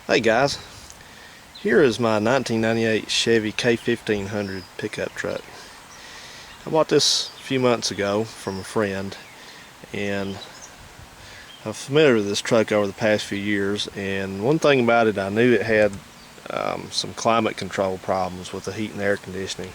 Hey guys, here is my 1998 Chevy K1500 pickup truck. I bought this a few months ago from a friend, and I'm familiar with this truck over the past few years, and one thing about it, I knew it had some climate control problems with the heat and air conditioning.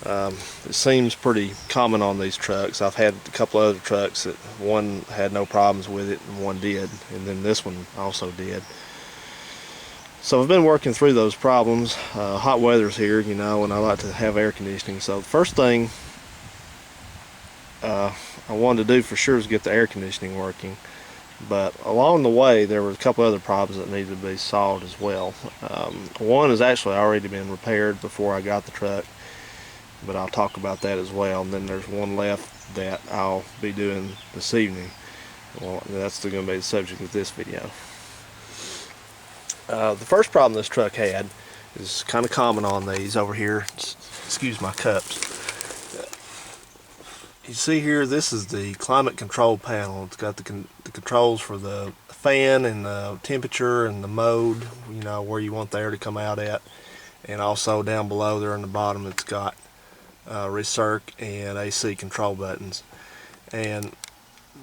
It seems pretty common on these trucks. I've had a couple other trucks that one had no problems with it and one did, and then this one also did. So I've been working through those problems. Hot weather's here, you know, and I like to have air conditioning. So the first thing I wanted to do for sure is get the air conditioning working. But along the way, there were a couple other problems that needed to be solved as well. One has actually already been repaired before I got the truck, but I'll talk about that as well. And then there's one left that I'll be doing this evening. Well, that's going to be the subject of this video. The first problem this truck had is kind of common on these over here. Excuse my cups. You see here, this is the climate control panel. It's got the controls for the fan and the temperature and the mode, you know, where you want the air to come out at. And also down below there on the bottom, it's got recirc and AC control buttons. And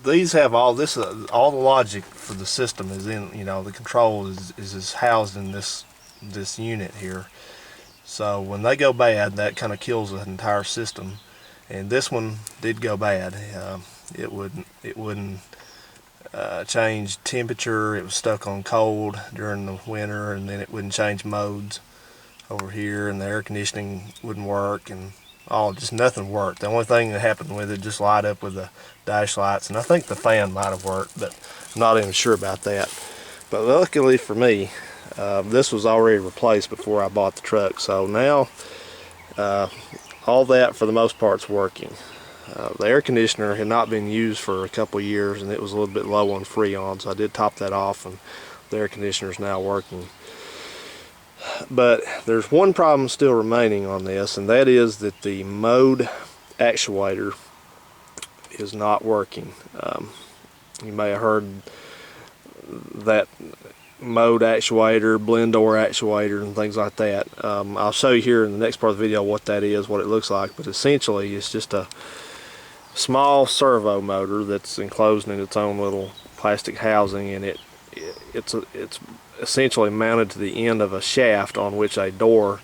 these have all this, all the logic for the system is in, you know, the control is housed in this unit here. So when they go bad, that kind of kills the entire system. And this one did go bad. It wouldn't change temperature. It was stuck on cold during the winter, and then it wouldn't change modes over here, and the air conditioning wouldn't work, and just nothing worked. The only thing that happened with it just light up with the dash lights, and I think the fan might have worked, but I'm not even sure about that. But luckily for me, this was already replaced before I bought the truck, so now all that for the most part is working. The air conditioner had not been used for a couple of years, and it was a little bit low on Freon, so I did top that off, and the air conditioner is now working. But there's one problem still remaining on this, and that is that the mode actuator is not working. You may have heard that mode actuator, blend door actuator, and things like that. I'll show you here in the next part of the video what that is, what it looks like, but essentially it's just a small servo motor that's enclosed in its own little plastic housing, and it's essentially mounted to the end of a shaft on which a door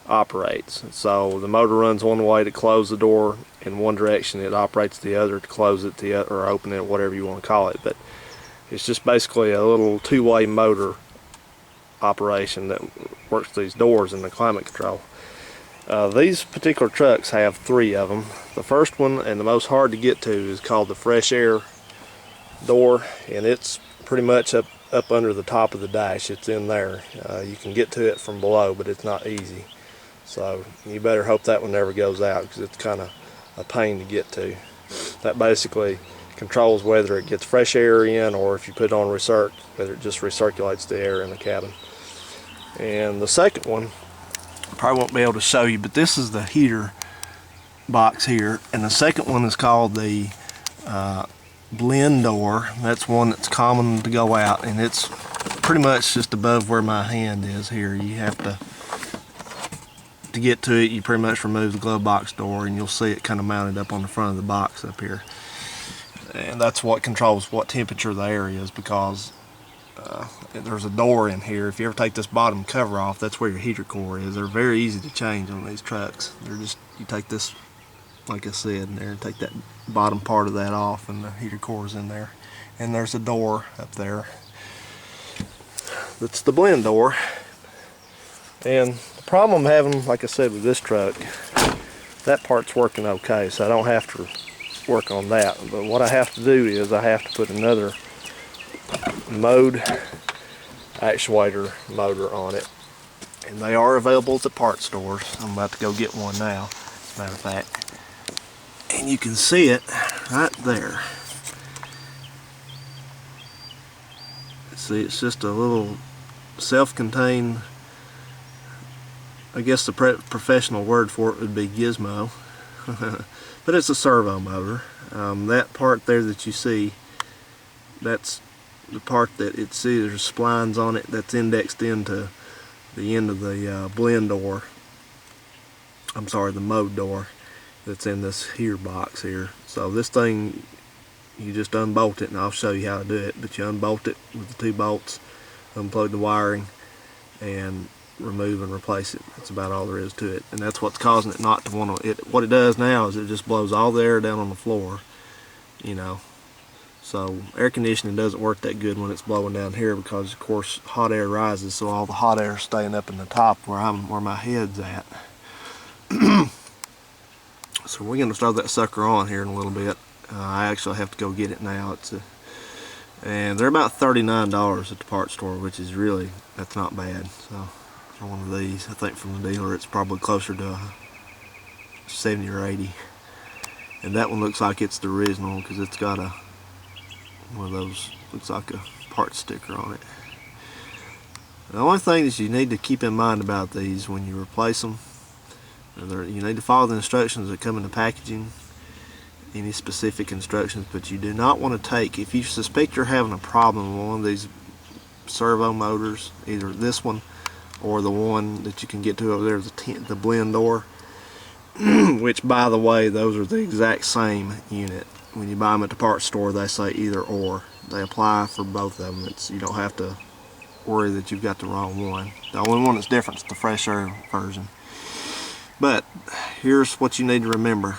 operates. So the motor runs one way to close the door in one direction, it operates the other to close it or open it, whatever you want to call it. But it's just basically a little two-way motor operation that works these doors in the climate control. These particular trucks have three of them. The first one, and the most hard to get to, is called the fresh air door, and it's pretty much up under the top of the dash. It's in there. You can get to it from below, but it's not easy. So you better hope that one never goes out, because it's kind of a pain to get to. That basically controls whether it gets fresh air in, or if you put it on recirc, whether it just recirculates the air in the cabin. And the second one, I probably won't be able to show you, but this is the heater box here, and the second one is called the blend door. That's one that's common to go out, and it's pretty much just above where my hand is here. You have to get to it, you pretty much remove the glove box door, and you'll see it kind of mounted up on the front of the box up here. And that's what controls what temperature the air is, because there's a door in here. If you ever take this bottom cover off, that's where your heater core is. They're very easy to change on these trucks. They're just, you take this, like I said, there, and take that bottom part of that off, and the heater core is in there. And there's a door up there. That's the blend door. And the problem I'm having, like I said, with this truck, that part's working okay, so I don't have to work on that. But what I have to do is I have to put another mode actuator motor on it, and they are available at the parts stores. I'm about to go get one now, as a matter of fact, and you can see it right there. See, it's just a little self-contained, I guess the professional word for it would be gizmo. But it's a servo motor. That part there that you see, that's the part that it see there's splines on it that's indexed into the end of the blend door. I'm sorry, the mode door that's in this here box here. So this thing, you just unbolt it, and I'll show you how to do it, but you unbolt it with the 2 bolts, unplug the wiring, and remove and replace it. That's about all there is to it, and that's what's causing it not to want to. What it does now is it just blows all the air down on the floor, you know. So air conditioning doesn't work that good when it's blowing down here, because of course hot air rises, so all the hot air is staying up in the top where my head's at. So we're going to start that sucker on here in a little bit. I actually have to go get it now. And they're about $39 at the parts store, which is really, that's not bad. So for one of these, I think from the dealer it's probably closer to 70 or 80. And that one looks like it's the original, because it's got one of those, looks like a part sticker on it. The only thing that you need to keep in mind about these when you replace them, you need to follow the instructions that come in the packaging, any specific instructions, but you do not want to take, if you suspect you're having a problem with one of these servo motors, either this one or the one that you can get to over there, the blend door, which by the way, those are the exact same unit. When you buy them at the parts store, they say either or. They apply for both of them. You don't have to worry that you've got the wrong one. The only one that's different is the fresh air version. But here's what you need to remember.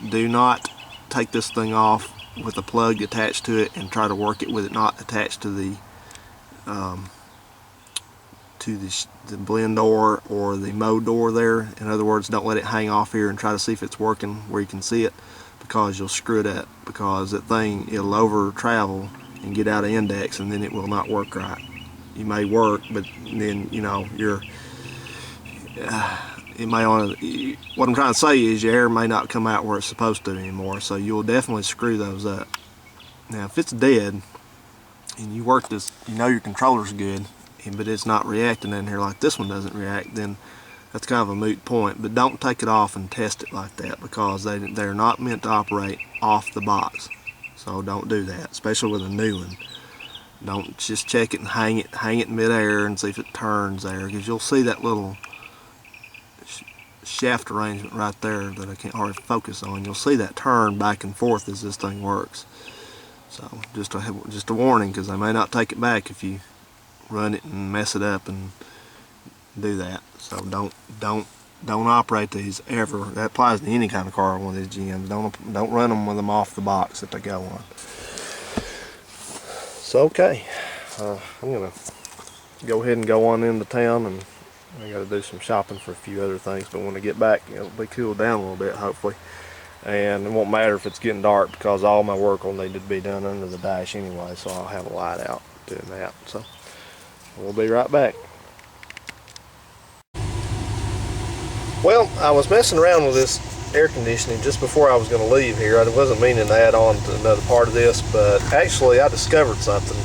Do not take this thing off with a plug attached to it and try to work it with it not attached to the blend door or the mode door there. In other words, don't let it hang off here and try to see if it's working where you can see it, because you'll screw it up, because that thing, it'll over travel and get out of index, and then it will not work right. You may work, but then, you know, it may only, what I'm trying to say is your air may not come out where it's supposed to anymore, so you'll definitely screw those up. Now if it's dead and you work this, you know your controller's good, but it's not reacting in here like this one doesn't react, then that's kind of a moot point. But don't take it off and test it like that, because they're not meant to operate off the box. So don't do that, especially with a new one. Don't just check it and hang it mid-air and see if it turns there, because you'll see that little shaft arrangement right there that I can't hardly focus on. You'll see that turn back and forth as this thing works. So just a warning, because they may not take it back if you run it and mess it up and do that. So don't operate these ever. That applies to any kind of car on one of these GMs. Don't run them with them off the box that they go on. So okay, I'm gonna go ahead and go on into town, and I got to do some shopping for a few other things, but when I get back, it'll be cooled down a little bit, hopefully. And it won't matter if it's getting dark, because all my work will need to be done under the dash anyway, so I'll have a light out doing that. So we'll be right back. Well, I was messing around with this air conditioning just before I was going to leave here. I wasn't meaning to add on to another part of this, but actually I discovered something.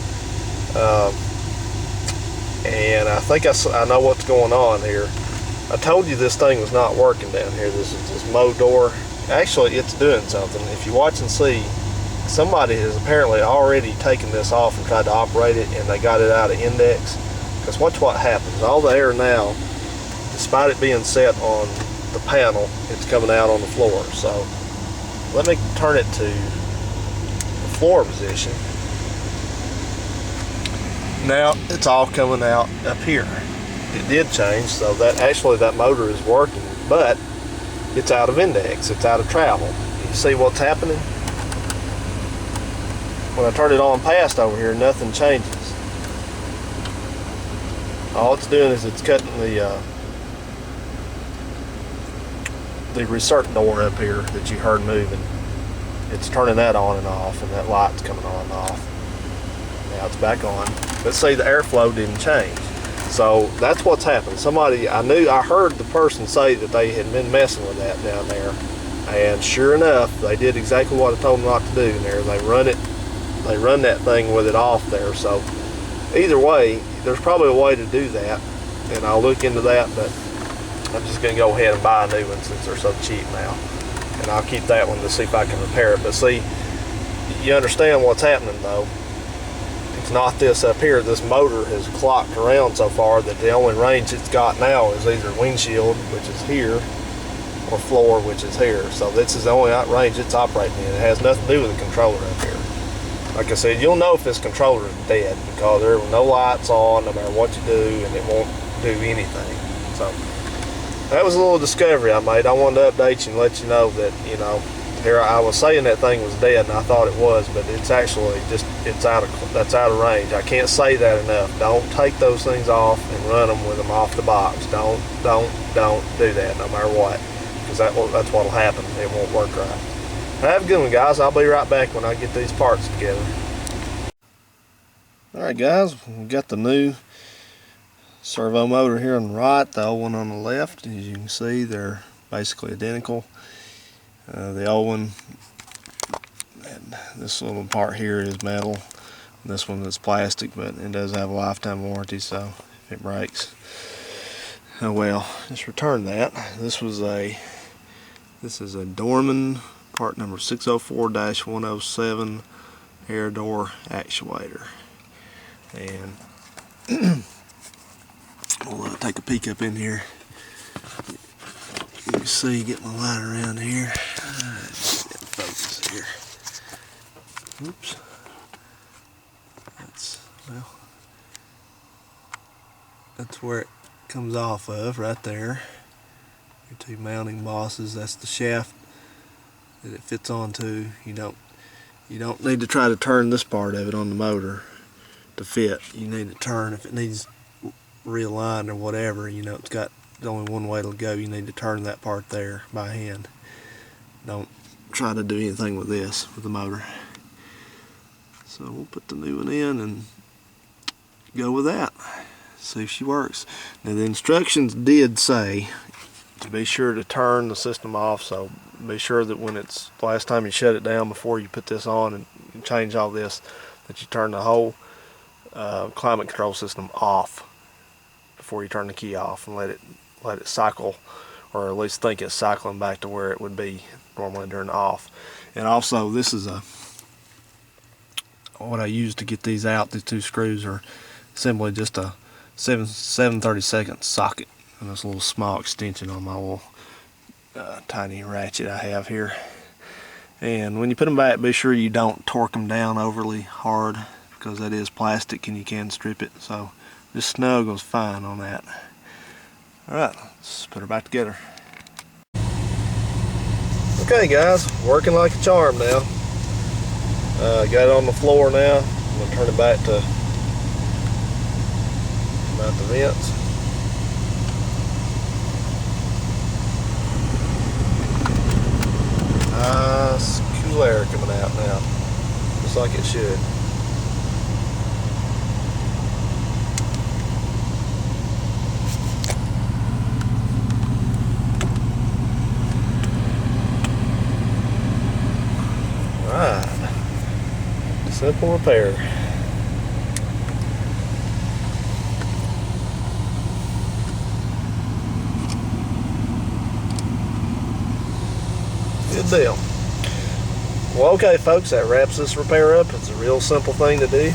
And I think I know what's going on here. I told you this thing was not working down here. This mode door. Actually, it's doing something. If you watch and see, somebody has apparently already taken this off and tried to operate it, and they got it out of index. Because watch what happens. All the air now, despite it being set on the panel, it's coming out on the floor. So let me turn it to the floor position. Now it's all coming out up here. It did change, so that motor is working, but it's out of index, it's out of travel. You see what's happening? When I turn it on past over here, nothing changes. All it's doing is it's cutting the recert door up here that you heard moving. It's turning that on and off, and that light's coming on and off. Now it's back on. But see, the airflow didn't change. So that's what's happened. I heard the person say that they had been messing with that down there. And sure enough, they did exactly what I told them not to do in there. They run that thing with it off there. So either way, there's probably a way to do that. And I'll look into that, but I'm just going to go ahead and buy a new one since they're so cheap now. And I'll keep that one to see if I can repair it. But see, you understand what's happening though. it's not this up here. This motor has clocked around so far that the only range it's got now is either windshield, which is here, or floor, which is here. So this is the only range it's operating in. It has nothing to do with the controller up here. Like I said, you'll know if this controller is dead because there are no lights on no matter what you do, and it won't do anything. So that was a little discovery I made. I wanted to update you and let you know that, you know, here I was saying that thing was dead, and I thought it was, but it's actually just, that's out of range. I can't say that enough. Don't take those things off and run them with them off the box. Don't do that no matter what, because that's what'll happen. It won't work right. Have a good one, guys. I'll be right back when I get these parts together. All right, guys, we got the new servo motor here on the right, the old one on the left. As you can see, they're basically identical. The old one, this little part here is metal. This one is plastic, but it does have a lifetime warranty, so if it breaks, oh well. Just return that. This is a Dorman part number 604-107 air door actuator, and we'll take a peek up in here. You can see, get my light around here. Get focus here. Oops. That's where it comes off of, right there. Your two mounting bosses. That's the shaft that it fits onto. You don't need to try to turn this part of it on the motor to fit. You need to turn if it needs realigned or whatever. You know, it's got only one way to go. You need to turn that part there by hand. Don't try to do anything with this, with the motor. So we'll put the new one in and go with that. See if she works. Now the instructions did say to be sure to turn the system off, so be sure that when it's the last time you shut it down before you put this on and change all this, that you turn the whole climate control system off before you turn the key off, and let it cycle, or at least think it's cycling back to where it would be normally during the off. And also, this is what I use to get these out. These two screws are simply just a 7/32 socket, and this little small extension on my little tiny ratchet I have here. And when you put them back, be sure you don't torque them down overly hard, because that is plastic and you can strip it. So just snug goes fine on that. Alright, let's put her back together. Okay guys, working like a charm now. Got it on the floor now. I'm going to turn it back to about the vents. Nice cool air coming out now, just like it should. Alright, simple repair. Good deal. Well, okay folks, that wraps this repair up. It's a real simple thing to do.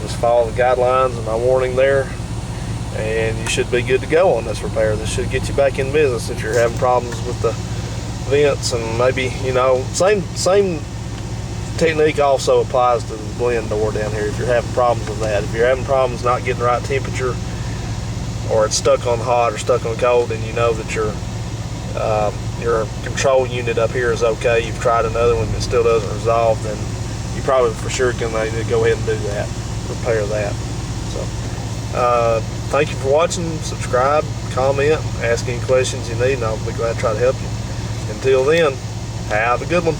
Just follow the guidelines and my warning there, and you should be good to go on this repair. This should get you back in business if you're having problems with the vents, and maybe, you know, same technique also applies to the blend door down here if you're having problems with that. If you're having problems not getting the right temperature, or it's stuck on hot or stuck on cold, and you know that your control unit up here is okay, you've tried another one that still doesn't resolve, then you probably for sure can go ahead and do that, repair that. So thank you for watching. Subscribe, comment, ask any questions you need, and I'll be glad to try to help you. Until then, have a good one.